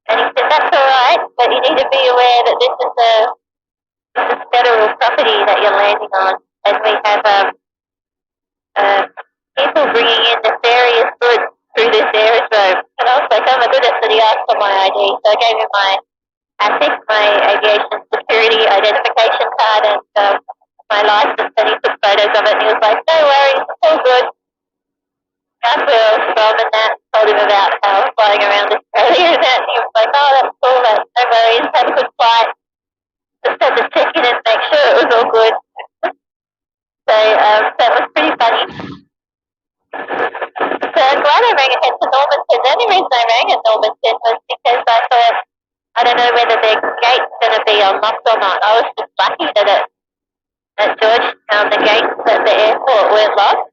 And he said, that's all right, but you need to be aware that this is federal property that you're landing on. And we have people bringing in nefarious goods through this aerodrome. And I was like, oh my goodness, and he asked for my ID. So I gave him my ASIC, my aviation security identification card, and my license, and he took photos of it, and he was like, no worries, it's all good. Asked where I was from, and that told him about how I was flying around Australia, and that, and he was like, oh, that's cool, no worries, have a good flight. Just had to check in and make sure it was all good. So that was pretty funny. So I'm glad I rang ahead to Normanton. The only reason I rang at Normanton was because I thought, I don't know whether the gate's going to be unlocked or not. I was just lucky that at Georgetown the gates at the airport weren't locked.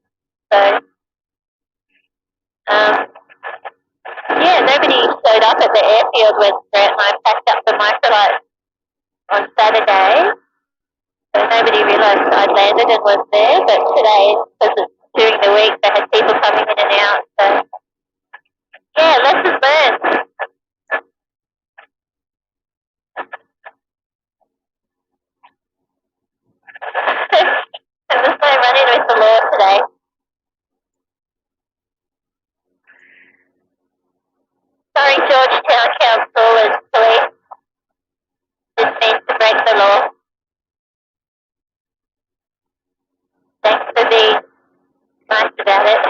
So, yeah, nobody showed up at the airfield when Brett and I packed up the microlight on Saturday. So nobody realised I'd landed and was there. But today, because it's during the week, they had people coming in and out. So, yeah, lessons learned. There was no running with the law today. Sorry, Georgetown Council and police. This means to break the law. Thanks for being nice about it.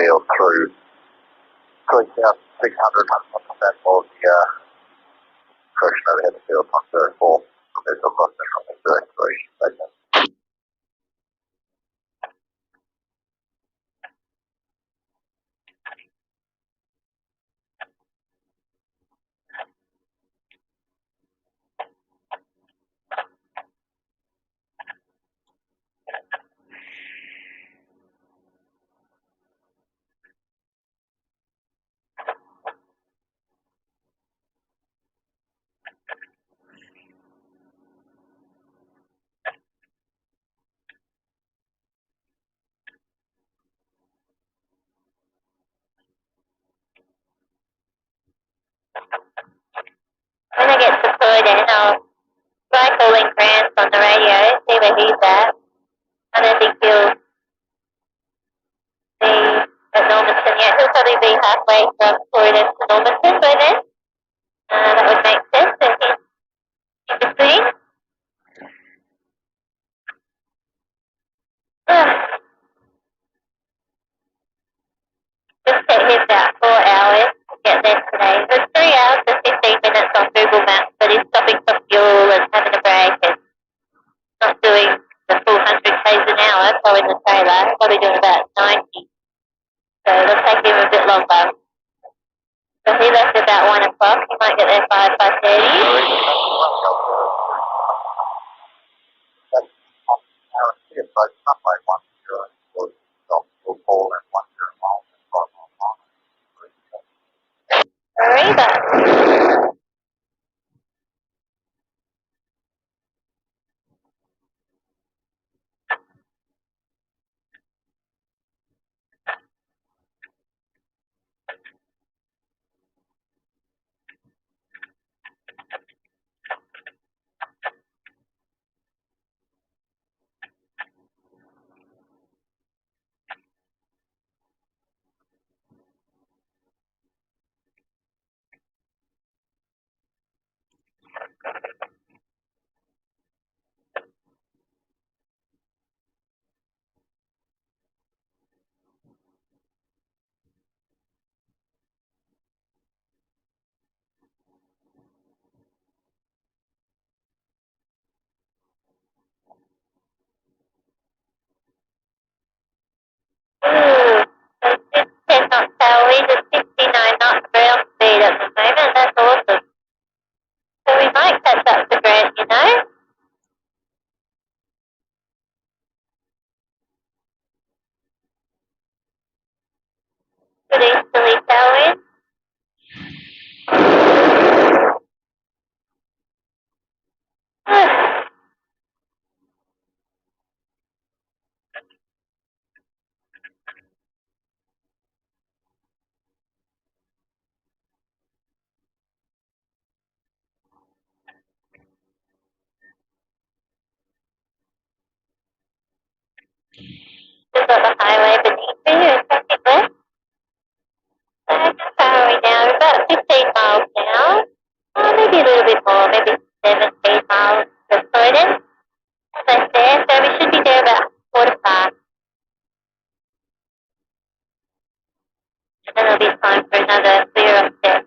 field through 3,600 that was the correction overhead the field on 34. There's a lot from the exploration segment. When I get to Croydon, I'll try calling Grant on the radio, see where he's at. I don't think he'll be at Normanton yet. He'll probably be halfway from Croydon to Normanton by then. That would make sense if he's in between. Just took him about 4 hours to get there today. It was 3 hours and 15 minutes on Google Maps, but he's stopping for fuel and having a break and not doing the full 100 k's an hour, so in the trailer, probably doing about 90. So it'll take him a bit longer. So he left about 1 o'clock. He might get there 5:30. Arriba. Ooh, so just 10 knots tailwind and 69 knots ground speed at the moment. That's awesome. So we might catch up to Grant, you know? Good easterly tailwind. We've got the highway beneath me and traffic left. So how far are we now? We're about 15 miles now. Oh, maybe a little bit more, maybe 17 miles to Croydon. Almost there, so we should be there about 4:45. And then there'll be time for another clear up step.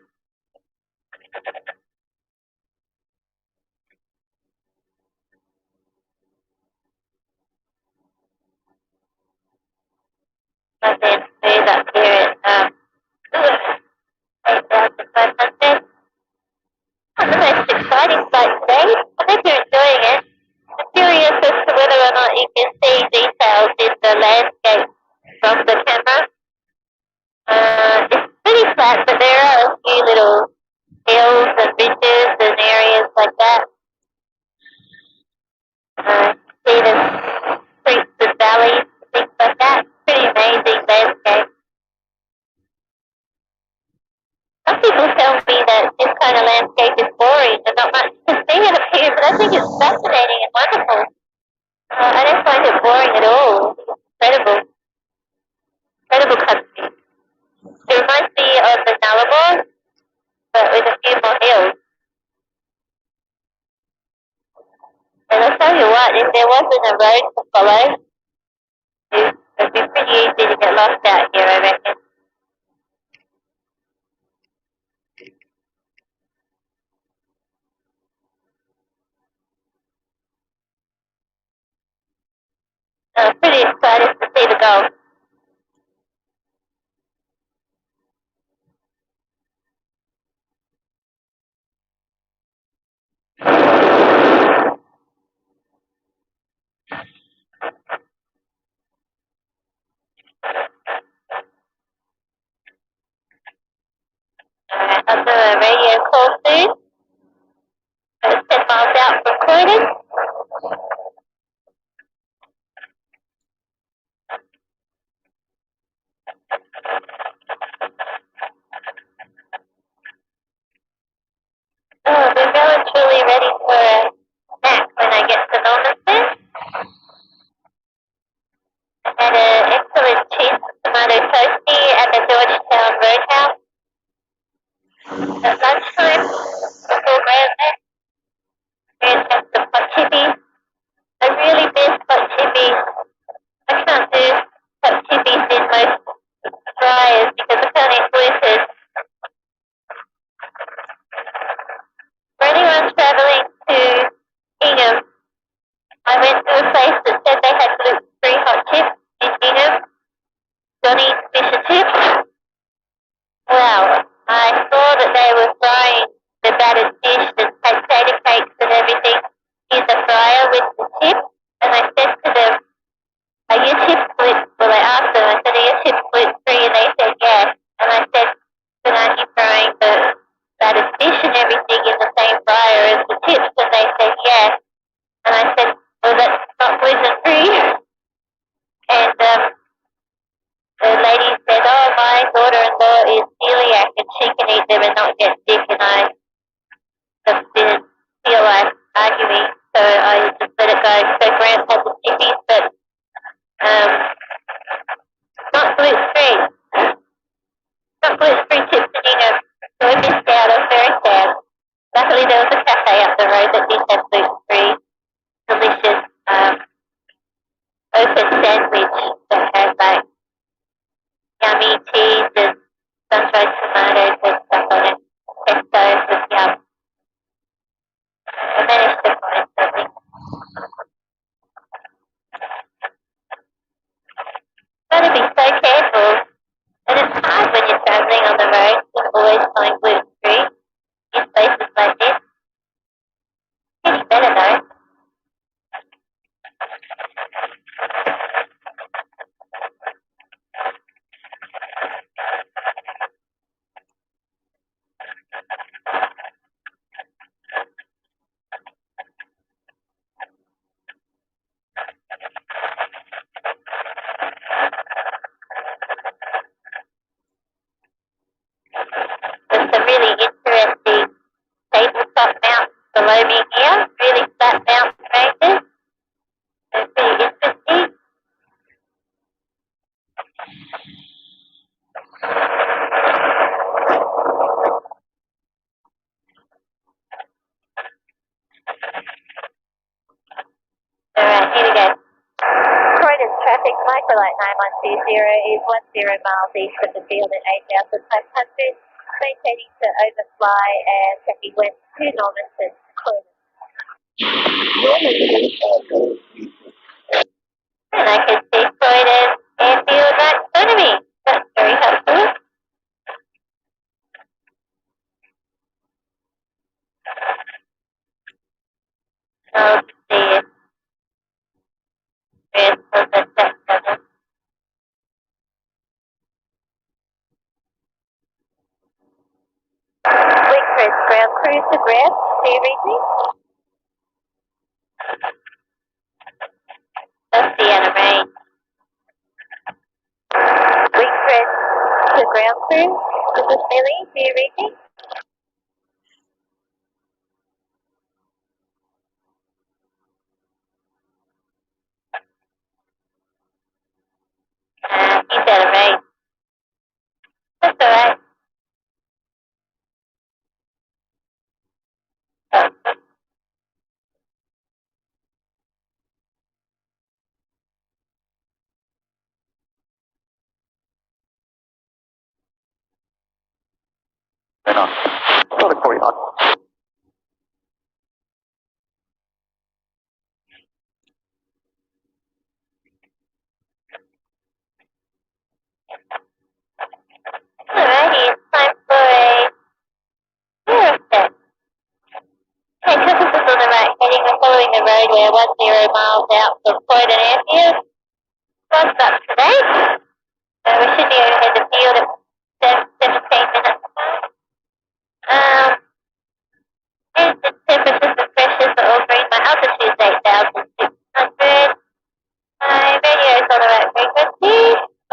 And then smooth up here at 8,500. Not the most exciting flight today. I hope you're enjoying it. I'm curious as to whether or not you can see details in the landscape from the camera. It's pretty flat, but there are a few little hills and ridges and areas like that. See the creeks and valleys, things like that. Pretty amazing landscape. Some people tell me that this kind of landscape is boring and not much to see it up here, but I think it's fascinating and wonderful. I don't find it boring at all. It's incredible. Incredible country. It reminds me of the Nullarbor, but with a few more hills. And I'll tell you what, if there wasn't a road to follow, to It'd be pretty easy to get lost out here, I reckon. I'm pretty excited to see the Gulf. Alright, I'll do a radio call soon. It's 10 miles out from Croydon. Oh, we're well and truly ready for a snack when I get to Normanton. I had an excellent cheese tomato toasty at the Georgetown Roadhouse at lunchtime before Grant left. Grant had some hot chippies. I really miss hot chippies. I can't do hot chippies in most fryers because I can't eat gluten. For anyone travelling to Ingham, I went to a place that said they had gluten-free hot chips in Ingham. Johnny's Fish and Chips. Well, I saw that they were frying the battered fish and potato cakes and everything in the fryer with the chips. And I said to them, are your chips gluten? Well, I asked them, I said, are your chips gluten-free? And they said, yes. And I said, then aren't you frying the battered fish and everything in the same fryer as the chips? And they said, yes. And I said, well, that's not gluten-free. And the lady said, oh, my daughter-in-law is celiac and she can eat them and not get sick. And I just didn't feel like arguing, so I just let it go. So Grant had the chippies, but not gluten-free. Not gluten-free chips in Ingham. So we missed out. I was very sad. Luckily there was a cafe up the road that did have gluten-free, delicious open sandwich that had like yummy cheese and sun-dried tomatoes and stuff on it. Pesto was yum. I managed to find something. Gotta be so careful. And it's hard when you're travelling on the road to always find gluten-free in places like this. Getting better though. There's some really interesting tabletop mounts below me here, really flat mountain ranges. They're pretty interesting. Alright, here we go. Croydon traffic, microlight 9120 is 10 miles east of the field at 8,500, maintaining to overfly and tracking west to Normanton, Croydon. And I can see Croydon airfield right in front of me. That's very helpful. Oh, see it. There's the test tunnel. Wickford ground crew to Brad. Do you read me? That's the Anna Rain. Wickford to ground crew. This is Millie. Do you read me? He's Anna Rain. That's alright. Oh. Then on. Solid 40 knots. Alrighty, it's time for a Eurostep. Okay, compass is on the right heading. We're following the roadway 10 miles out from Croydon Airfield. Clock's up to date. We should be overhead the field at 17 minutes. And the temperatures and pressures are all green. My altitude is 8,600. My radio is on the right frequency.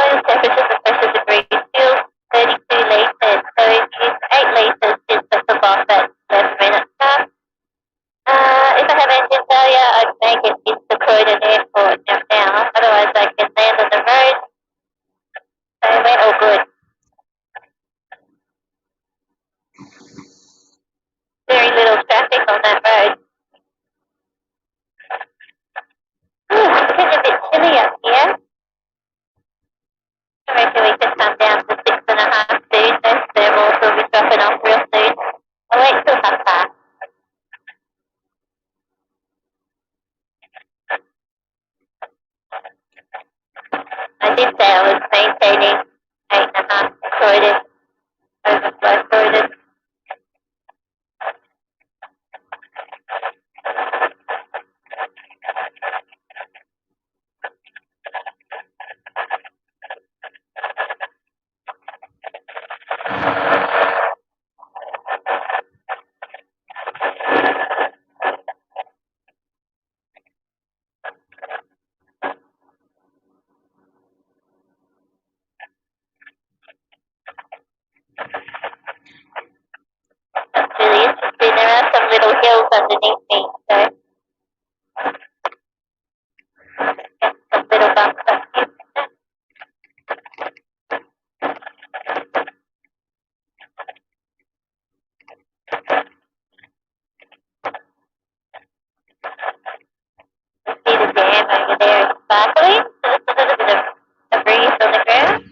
Oil temperatures and pressures are green. Fuel 32 litres. So if you use 8 litres, just to top off at 11 minutes. If I have engine failure, I'd make it into Croydon Airport now. Otherwise, I can land on the road. So we're all good. Very little traffic on that road. It's getting a bit chilly up here. I reckon we can come down to 6.5 soon. Those thermals will be dropping off real soon. I'll wait till 5:30. I did say I was maintaining 8.5 Croydon, overflow Croydon. That's really interesting. There are some little hills underneath me, so some little bumps up here. You see the dam over there is sparkling, so there's a little bit of a breeze on the ground.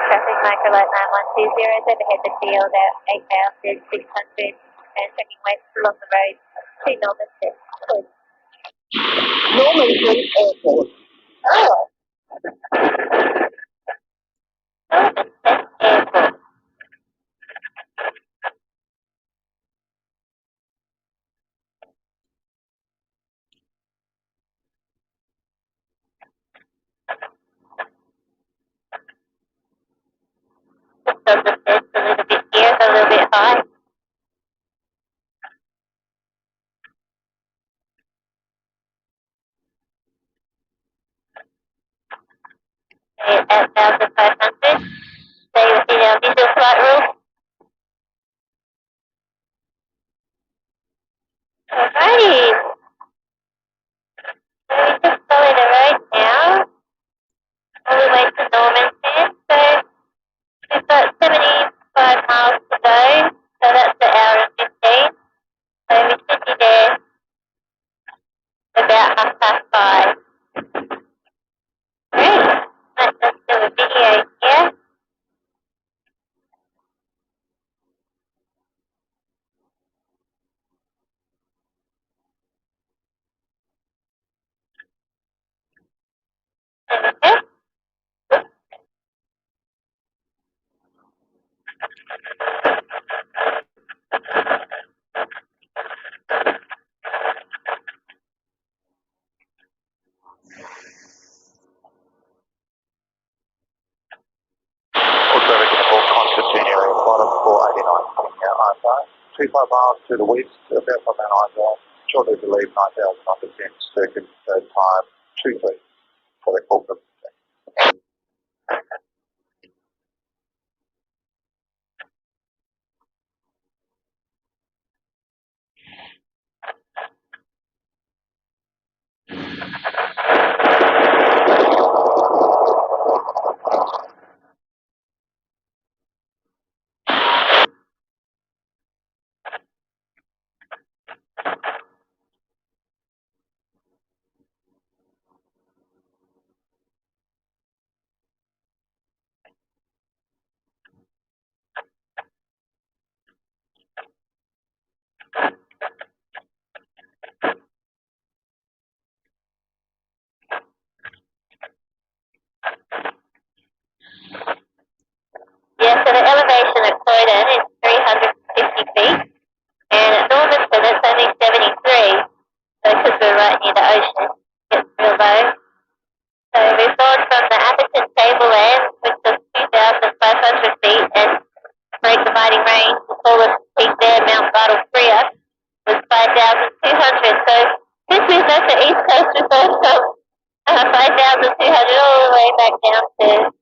Traffic microlight 9120, overhead the field at 8,600 and checking west along the road to Normanton. Normanton Airport. Oh. Normanton Airport. Just on the steps a little bit here, a little bit high. At 1,500. Stay within our visual flight rules. Alrighty. So we're just following the road now, all the way to Normanton. So we've got 75 miles to go, so that's an hour and 15. So we should be there about 5:30. Great. Let's do a video here. There we go. Also reachable continuing bottom 489 outside. 25 miles to the west, about from Mount Isa. Shortly to leave 9,000 under 10 circuit, time 23 for the corporate. Yeah, so the elevation at Croydon is 350 feet, and at Normanton it's only 73, so because we're right near the ocean, it's real low. So we've gone from the Atherton tableland, which was 2,500 feet, and Great Dividing Range, the tallest peak there, Mount Bartle Frere, was 5,200. So since we've left the East Coast, we've gone from 5,200 all the way back down to